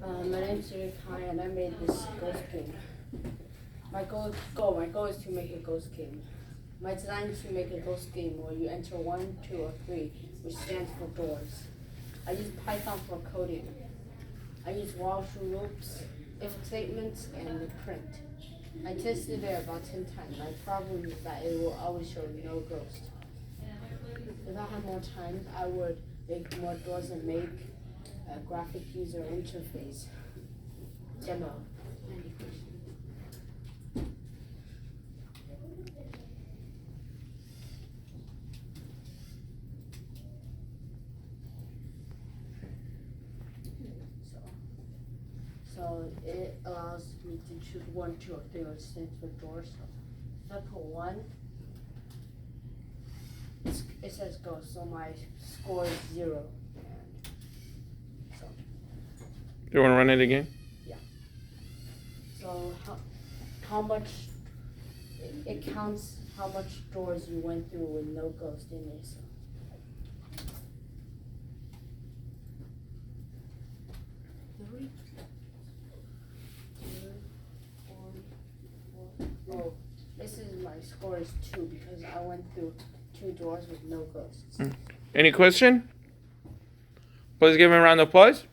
My name's Yuri Kai and I made this ghost game. My goal is to make a ghost game. My design is to make a ghost game where you enter 1, 2, or 3, which stands for doors. I use Python for coding. I use while through loops, if statements, and print. I tested it about 10 times. My problem is that it will always show no ghost. If I had more time, I would make more doors and make a graphic user interface demo. So it allows me to choose 1, 2, or 3, which stands for doors. So if I put 1, it says ghost, so my score is 0. You want to run it again? Yeah. So how much it counts how much doors you went through with no ghost in it. So. Oh, this is my score is 2 because I went through 2 doors with no ghosts. Any question? Please give him a round of applause.